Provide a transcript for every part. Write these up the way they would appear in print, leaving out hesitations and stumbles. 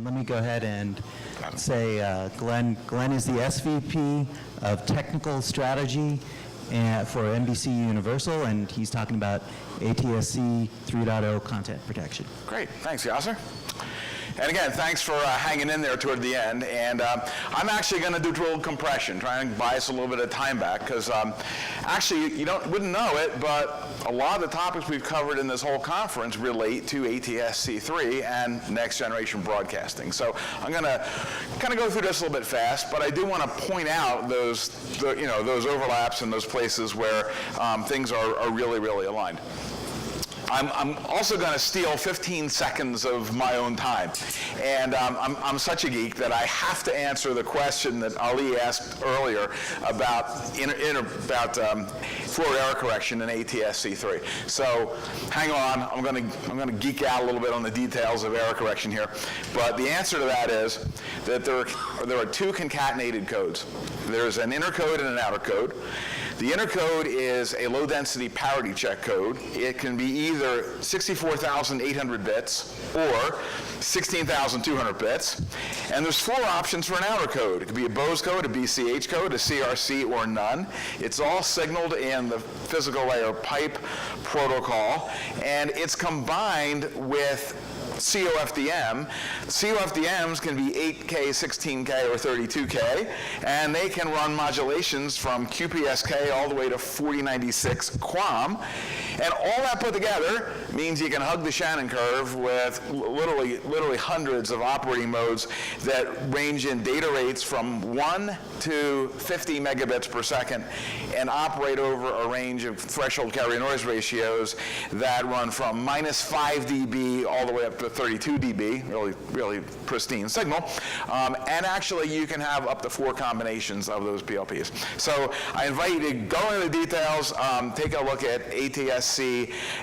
let me go ahead and say Glenn is the SVP of Technical Strategy for NBC Universal, and he's talking about ATSC 3.0 content protection. Great. Thanks, Yasser. And again, thanks for hanging in there toward the end. And I'm actually going to do a little compression, trying to buy us a little bit of time back, because actually you wouldn't know it, but a lot of the topics we've covered in this whole conference relate to ATSC 3 and next generation broadcasting. So I'm going to kind of go through this a little bit fast, but I do want to point out those overlaps and those places where things are really, really aligned. I'm also going to steal 15 seconds of my own time. And I'm such a geek that I have to answer the question that Ali asked earlier about forward error correction in ATSC 3. So hang on, I'm going to geek out a little bit on the details of error correction here. But the answer to that is that there are two concatenated codes. There's an inner code and an outer code. The inner code is a low-density parity check code. It can be either 64,800 bits or 16,200 bits. And there's four options for an outer code. It could be a Bose code, a BCH code, a CRC, or none. It's all signaled in the physical layer pipe protocol, and it's combined with COFDM. COFDMs can be 8K, 16K, or 32K, and they can run modulations from QPSK all the way to 4096 QAM. And all that put together means you can hug the Shannon curve with literally hundreds of operating modes that range in data rates from 1 to 50 megabits per second and operate over a range of threshold carrier noise ratios that run from -5 dB all the way up to 32 dB, really pristine signal. And actually you can have up to 4 combinations of those PLPs. So I invite you to go into the details, take a look at ATSC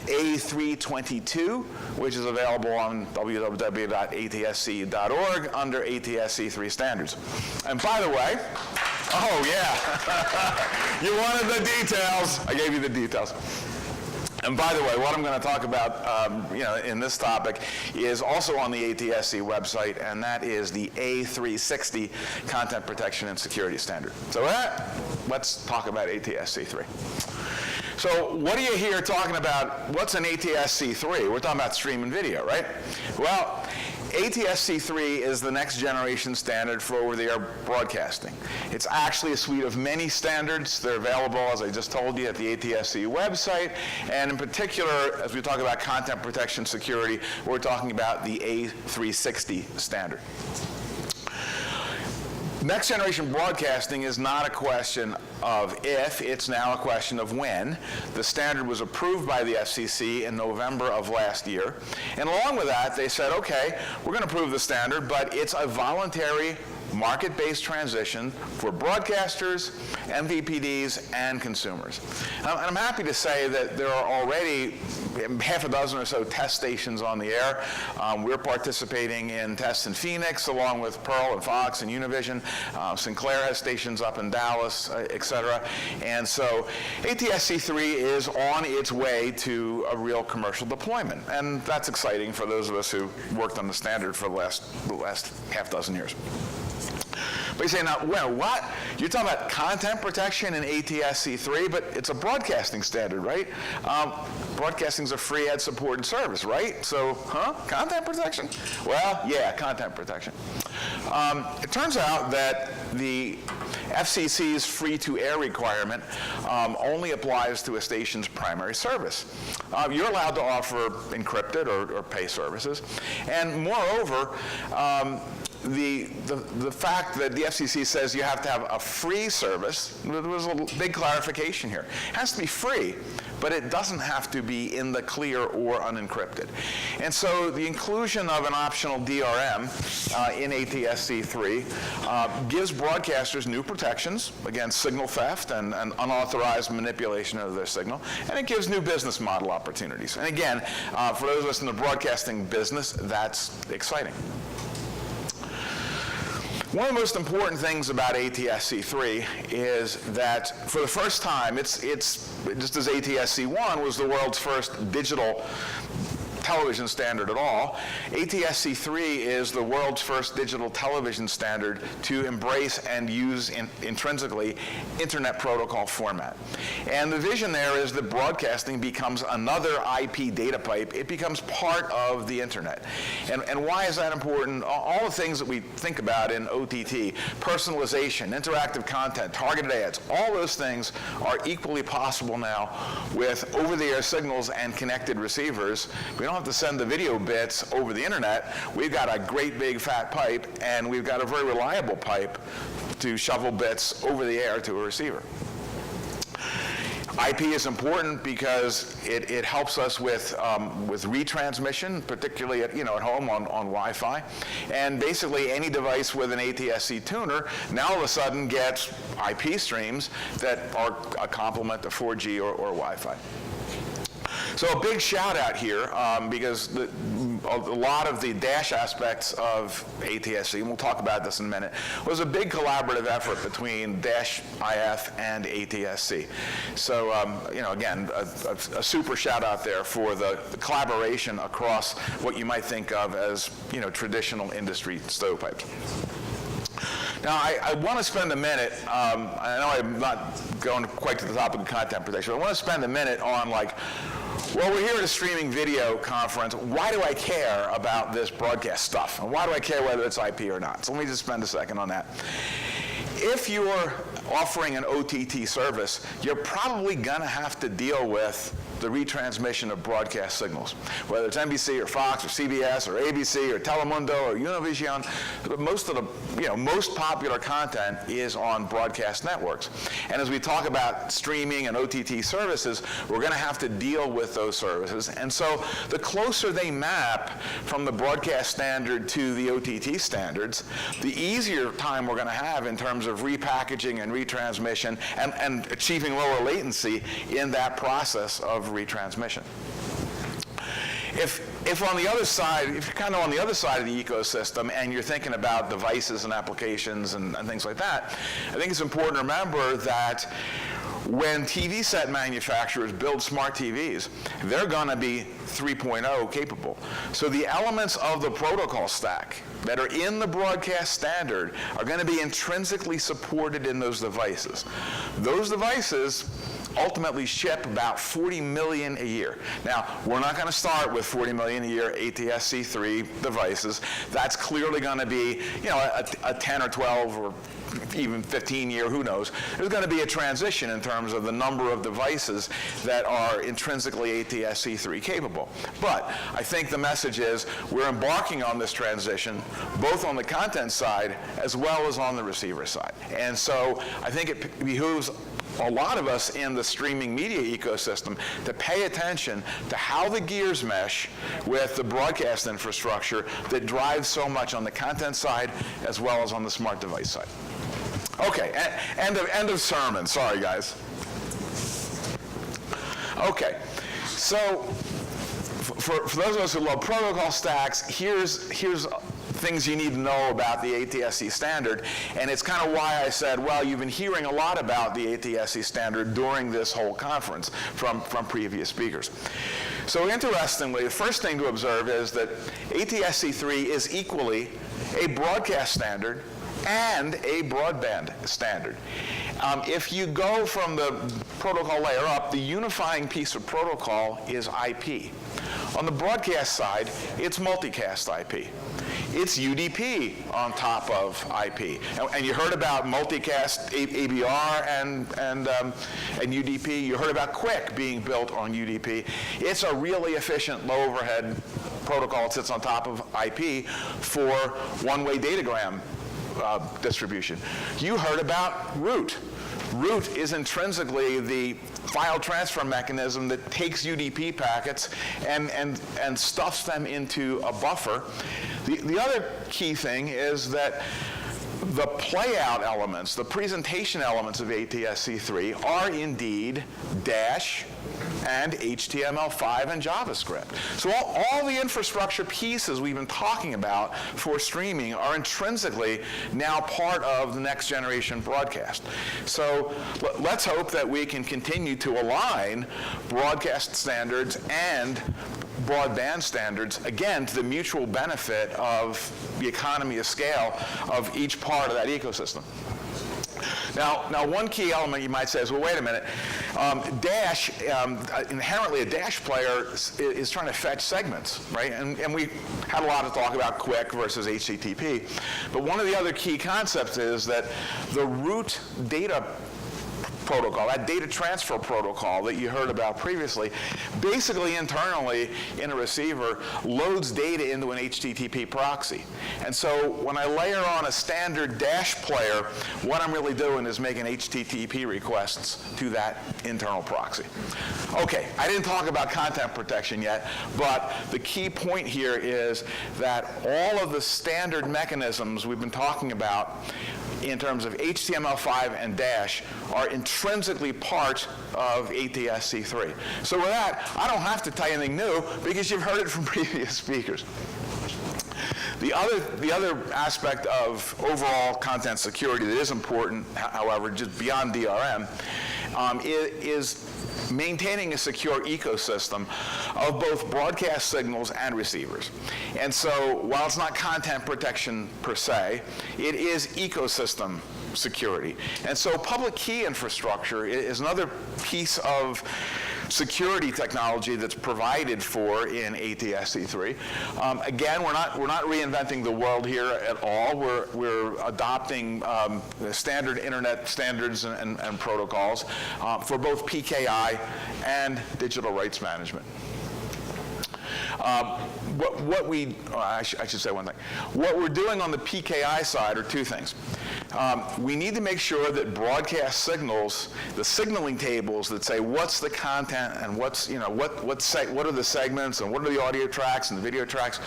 A3.2, which is available on www.atsc.org under ATSC 3 standards. And by the way, oh yeah, you wanted the details. I gave you the details. And by the way, what I'm going to talk about in this topic is also on the ATSC website, and that is the A360 Content Protection and Security Standard. So let's talk about ATSC 3. So what do you hear talking about, what's an ATSC 3? We're talking about stream and video, right? Well, ATSC 3 is the next generation standard for over-the-air broadcasting. It's actually a suite of many standards. They're available, as I just told you, at the ATSC website. And in particular, as we talk about content protection security, we're talking about the A360 standard. Next generation broadcasting is not a question of if, it's now a question of when. The standard was approved by the FCC in November of last year. And along with that, they said, okay, we're going to approve the standard, but it's a voluntary market-based transition for broadcasters, MVPDs, and consumers. And I'm happy to say that there are already half a dozen or so test stations on the air. We're participating in tests in Phoenix, along with Pearl and Fox and Univision. Sinclair has stations up in Dallas, et cetera. And so ATSC 3 is on its way to a real commercial deployment. And that's exciting for those of us who worked on the standard for the last half dozen years. But you say, now, well, what? You're talking about content protection in ATSC 3, but it's a broadcasting standard, right? Broadcasting's a free ad-supported service, right? So, content protection? Well, yeah, content protection. It turns out that the FCC's free-to-air requirement only applies to a station's primary service. You're allowed to offer encrypted or pay services. And moreover, the fact that the FCC says you have to have a free service, there was a big clarification here. It has to be free, but it doesn't have to be in the clear or unencrypted. And so the inclusion of an optional DRM in ATSC 3 gives broadcasters new protections against signal theft and unauthorized manipulation of their signal, and it gives new business model opportunities. And again, for those of us in the broadcasting business, that's exciting. One of the most important things about ATSC 3 is that for the first time, it's just as ATSC 1 was the world's first digital television standard at all. ATSC 3 is the world's first digital television standard to embrace and use intrinsically Internet Protocol format. And the vision there is that broadcasting becomes another IP data pipe. It becomes part of the Internet. And why is that important? All the things that we think about in OTT, personalization, interactive content, targeted ads, all those things are equally possible now with over-the-air signals and connected receivers. We don't have to send the video bits over the Internet. We've got a great big fat pipe, and we've got a very reliable pipe to shovel bits over the air to a receiver. IP is important because it helps us with retransmission, particularly at home on Wi-Fi. And basically any device with an ATSC tuner now all of a sudden gets IP streams that are a complement to 4G or Wi-Fi. So a big shout out here because a lot of the dash aspects of ATSC, and we'll talk about this in a minute, was a big collaborative effort between Dash IF and ATSC. So again, a super shout out there for the collaboration across what you might think of as traditional industry stovepipes. Now, I want to spend a minute, I know I'm not going quite to the topic of content protection, but I want to spend a minute on well, we're here at a streaming video conference. Why do I care about this broadcast stuff? And why do I care whether it's IP or not? So let me just spend a second on that. If you're offering an OTT service, you're probably going to have to deal with the retransmission of broadcast signals, whether it's NBC or Fox or CBS or ABC or Telemundo or Univision. Most of the most popular content is on broadcast networks. And as we talk about streaming and OTT services, we're going to have to deal with those services. And so the closer they map from the broadcast standard to the OTT standards, the easier time we're going to have in terms of repackaging and retransmission and achieving lower latency in that process of retransmission. If on the other side, if you're kind of on the other side of the ecosystem and you're thinking about devices and applications and things like that, I think it's important to remember that when TV set manufacturers build smart TVs, they're going to be 3.0 capable. So the elements of the protocol stack that are in the broadcast standard are going to be intrinsically supported in those devices. Those devices ultimately ship about 40 million a year. Now, we're not going to start with 40 million a year ATSC 3 devices. That's clearly going to be, a 10 or 12 or even 15 year, who knows. There's going to be a transition in terms of the number of devices that are intrinsically ATSC 3 capable. But I think the message is we're embarking on this transition both on the content side as well as on the receiver side. And so I think it behooves a lot of us in the streaming media ecosystem to pay attention to how the gears mesh with the broadcast infrastructure that drives so much on the content side as well as on the smart device side. Okay, end of sermon. Sorry, guys. Okay, so for those of us who love protocol stacks, here's things you need to know about the ATSC standard, and it's kind of why I said, well, you've been hearing a lot about the ATSC standard during this whole conference from previous speakers. So interestingly, the first thing to observe is that ATSC 3 is equally a broadcast standard and a broadband standard. If you go from the protocol layer up, the unifying piece of protocol is IP. On the broadcast side, it's multicast IP. It's UDP on top of IP. And you heard about multicast ABR and UDP. You heard about QUIC being built on UDP. It's a really efficient, low overhead protocol that sits on top of IP for one-way datagram distribution. You heard about root. Root is intrinsically the file transfer mechanism that takes UDP packets and stuffs them into a buffer. The other key thing is that the playout elements, the presentation elements of ATSC 3 are indeed Dash and HTML5 and JavaScript. So all the infrastructure pieces we've been talking about for streaming are intrinsically now part of the next generation broadcast. So let's hope that we can continue to align broadcast standards and broadband standards, again, to the mutual benefit of the economy of scale of each part of that ecosystem. Now, one key element you might say is, well, wait a minute, Dash, inherently a Dash player is trying to fetch segments, right? And we had a lot of talk about QUIC versus HTTP, but one of the other key concepts is that the root data protocol, that data transfer protocol that you heard about previously, basically internally in a receiver loads data into an HTTP proxy. And so when I layer on a standard Dash player, what I'm really doing is making HTTP requests to that internal proxy. Okay, I didn't talk about content protection yet, but the key point here is that all of the standard mechanisms we've been talking about in terms of HTML5 and Dash are intrinsically part of ATSC 3. So with that, I don't have to tell you anything new because you've heard it from previous speakers. The other aspect of overall content security that is important, however, just beyond DRM, is maintaining a secure ecosystem of both broadcast signals and receivers. And so while it's not content protection per se, it is ecosystem security. And so public key infrastructure is another piece of security technology that's provided for in ATSC 3. Again, we're not reinventing the world here at all. We're adopting standard internet standards and protocols for both PKI and digital rights management. I should say one thing. What we're doing on the PKI side are two things. We need to make sure that broadcast signals, the signaling tables that say what's the content and what's, what are the segments and what are the audio tracks and the video tracks,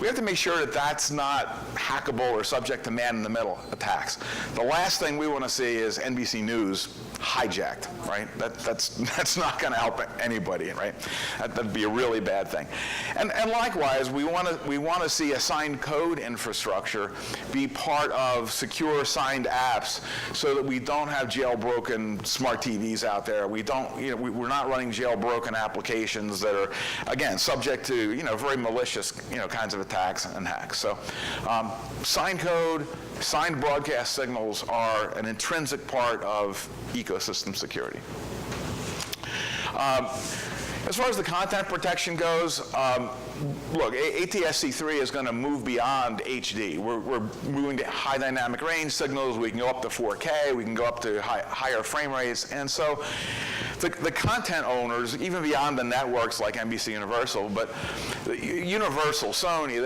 we have to make sure that that's not hackable or subject to man-in-the-middle attacks. The last thing we want to see is NBC News hijacked, right? That's not going to help anybody, right? That'd be a really bad thing. And likewise, we want to see a signed code infrastructure be part of secure signed apps, so that we don't have jailbroken smart TVs out there. We don't, we're not running jailbroken applications that are, again, subject to very malicious kinds of attacks and hacks. So, signed code, signed broadcast signals are an intrinsic part of ecosystem security. As far as the content protection goes, look, ATSC 3 is going to move beyond HD. We're moving to high dynamic range signals. We can go up to 4K. We can go up to higher frame rates. And so the content owners, even beyond the networks like NBC Universal, but Universal, Sony,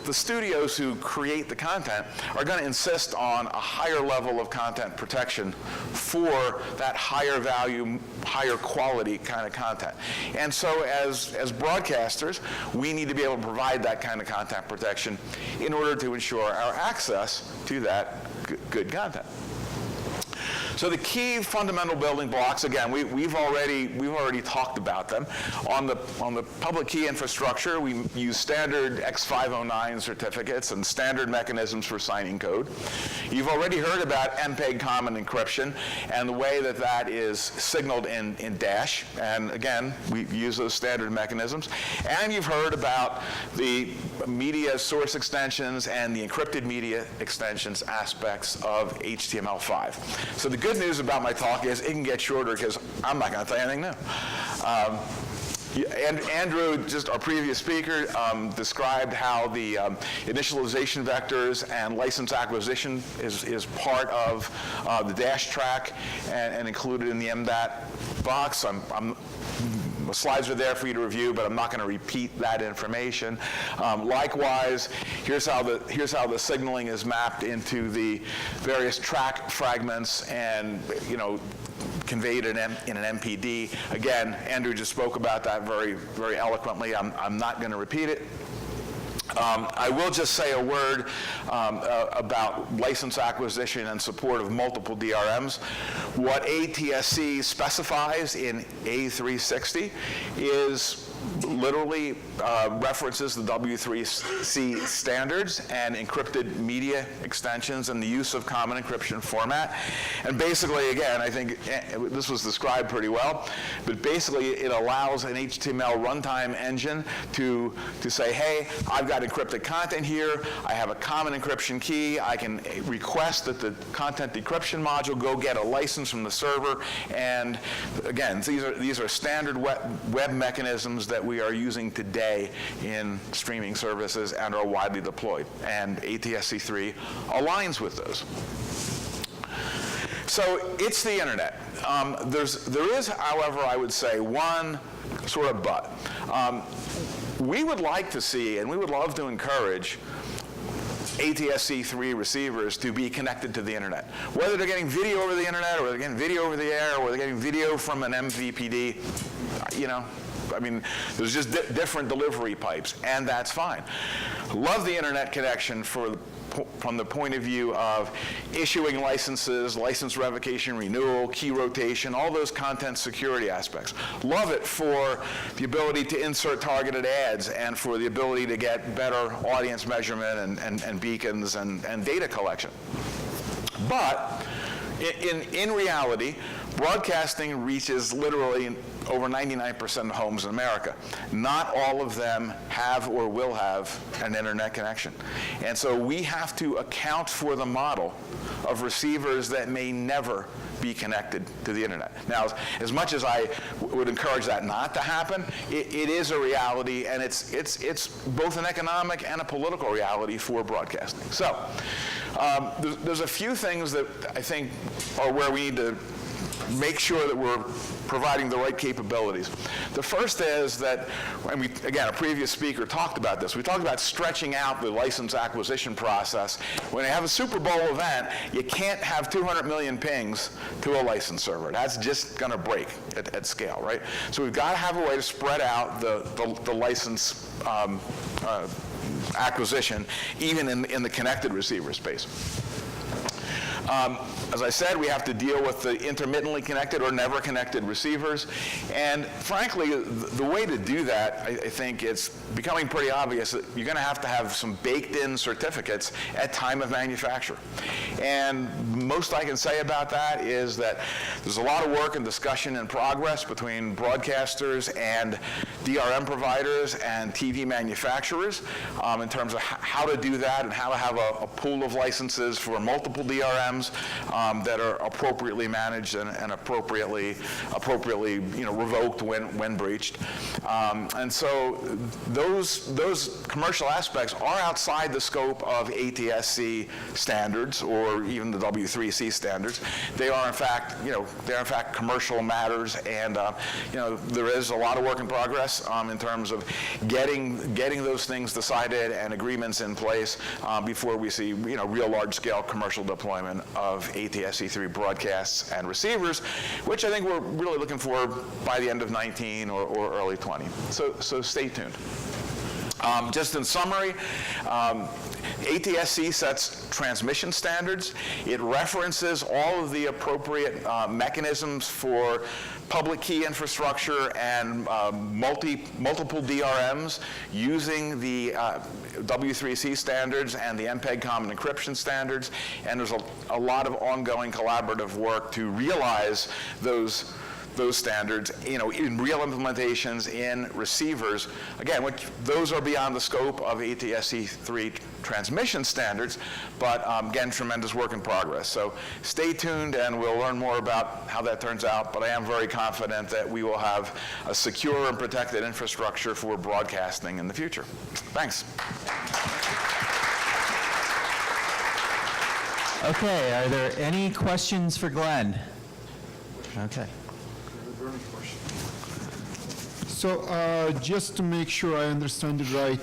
the studios who create the content are going to insist on a higher level of content protection for that higher value, higher quality kind of content. And so as broadcasters, we need to be able to provide that kind of content protection in order to ensure our access to that good content. So the key fundamental building blocks, again, we've already talked about them. On the public key infrastructure, we use standard X509 certificates and standard mechanisms for signing code. You've already heard about MPEG common encryption and the way that is signaled in Dash. And again, we use those standard mechanisms. And you've heard about the media source extensions and the encrypted media extensions aspects of HTML5. So the good news about my talk is it can get shorter because I'm not going to tell you anything new. And Andrew, just our previous speaker, described how the initialization vectors and license acquisition is part of the Dash track and included in the MDAT box. The slides are there for you to review, but I'm not going to repeat that information. Likewise, here's how the signaling is mapped into the various track fragments and conveyed in an MPD. Again, Andrew just spoke about that very, very eloquently. I'm not going to repeat it. I will just say a word about license acquisition and support of multiple DRMs. What ATSC specifies in A360 is literally references the W3C standards and encrypted media extensions and the use of common encryption format. And basically, again, I think this was described pretty well, but basically it allows an HTML runtime engine to say, hey, I've got encrypted content here, I have a common encryption key, I can request that the content decryption module go get a license from the server, and again, these are standard web mechanisms that we are using today in streaming services and are widely deployed, and ATSC 3 aligns with those. So it's the internet. There is, however, I would say, one sort of but. We would like to see, and we would love to encourage, ATSC 3 receivers to be connected to the internet. Whether they're getting video over the internet, or they're getting video over the air, or they're getting video from an MVPD, you know, I mean, there's just different delivery pipes, and that's fine. Love the internet connection from the point of view of issuing licenses, license revocation, renewal, key rotation, all those content security aspects. Love it for the ability to insert targeted ads and for the ability to get better audience measurement and beacons and data collection. But in reality, broadcasting reaches literally over 99% of homes in America. Not all of them have or will have an internet connection. And so we have to account for the model of receivers that may never be connected to the internet. Now, as much as I would encourage that not to happen, it is a reality, and it's both an economic and a political reality for broadcasting. So there's a few things that I think are where we need to make sure that we're providing the right capabilities. The first is that, and again, a previous speaker talked about this, we talked about stretching out the license acquisition process. When you have a Super Bowl event, you can't have 200 million pings to a license server. That's just going to break at scale, right? So we've got to have a way to spread out the license acquisition, even in the connected receiver space. As I said, we have to deal with the intermittently connected or never connected receivers. And frankly, the way to do that, I think it's becoming pretty obvious that you're going to have some baked-in certificates at time of manufacture. And most I can say about that is that there's a lot of work and discussion and progress between broadcasters and DRM providers and TV manufacturers in terms of how to do that and how to have a pool of licenses for multiple DRMs that are appropriately managed and appropriately revoked when breached. And so those commercial aspects are outside the scope of ATSC standards or even the W3C standards. They are in fact commercial matters, and there is a lot of work in progress in terms of getting those things decided and agreements in place before we see real large-scale commercial deployment of ATSC 3 broadcasts and receivers, which I think we're really looking for by the end of 19 or early 20. So stay tuned. Just in summary, ATSC sets transmission standards. It references all of the appropriate mechanisms for public key infrastructure and multiple DRMs using the W3C standards and the MPEG common encryption standards. And there's a lot of ongoing collaborative work to realize those standards, in real implementations in receivers. Again, those are beyond the scope of ATSC 3 transmission standards, but again, tremendous work in progress. So stay tuned, and we'll learn more about how that turns out. But I am very confident that we will have a secure and protected infrastructure for broadcasting in the future. Thanks. Okay, are there any questions for Glenn? Okay. So just to make sure I understand it right,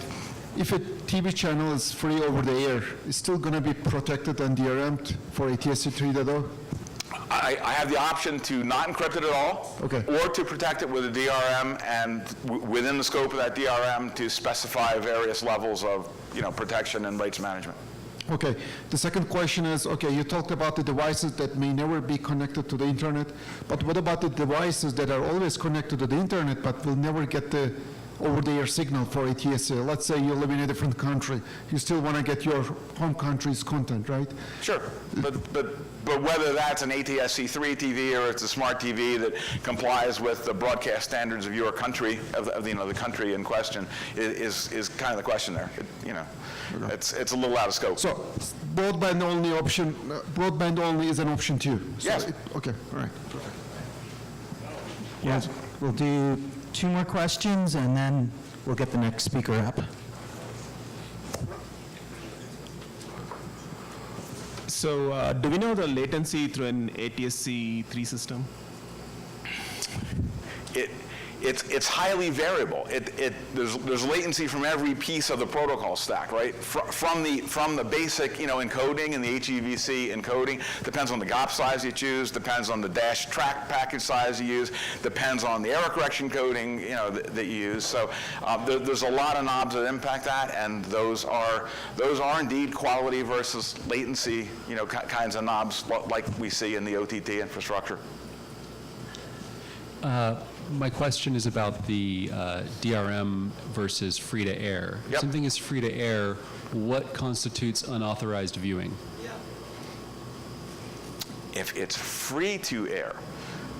if a TV channel is free over the air, it's still going to be protected and DRM'd for ATSC 3.0? I have the option to not encrypt it at all, okay, or to protect it with a DRM, and within the scope of that DRM to specify various levels of protection and rights management. Okay. The second question is, okay, you talked about the devices that may never be connected to the internet, but what about the devices that are always connected to the internet but will never get the over-the-air signal for ATSC. Let's say you live in a different country, you still want to get your home country's content, right? Sure, but whether that's an ATSC 3 TV or it's a smart TV that complies with the broadcast standards of your country, the country in question, is kind of the question there. It's a little out of scope. So broadband only option, broadband only is an option too? So Yes. Okay, all right, perfect. Yes. We'll do 2 more questions, and then we'll get the next speaker up. So do we know the latency through an ATSC 3 system? It's highly variable. There's latency from every piece of the protocol stack, right? From the basic, encoding and the HEVC encoding, depends on the GOP size you choose, depends on the dash track package size you use, depends on the error correction coding, that you use. So there's a lot of knobs that impact that, and those are indeed quality versus latency, kinds of knobs like we see in the OTT infrastructure. My question is about the DRM versus free-to-air. Yep. If something is free-to-air, what constitutes unauthorized viewing? If it's free to air,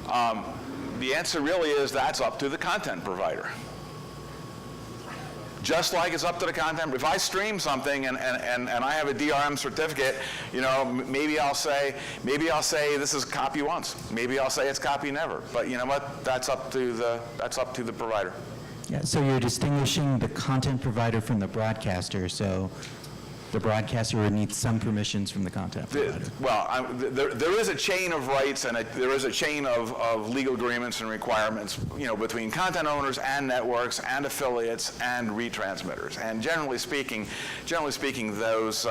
the answer really is that's up to the content provider. Just like it's up to the content. If I stream something and I have a DRM certificate, maybe I'll say this is copy once. Maybe I'll say it's copy never. But you know what? That's up to the provider. Yeah, so you're distinguishing the content provider from the broadcaster, so the broadcaster would need some permissions from the content provider. Well, there is a chain of rights and there is a chain of legal agreements and requirements, between content owners and networks and affiliates and retransmitters. And generally speaking, those,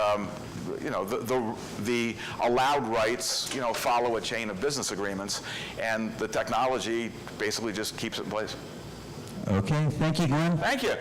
the allowed rights, follow a chain of business agreements, and the technology basically just keeps it in place. Okay, thank you, Glenn. Thank you.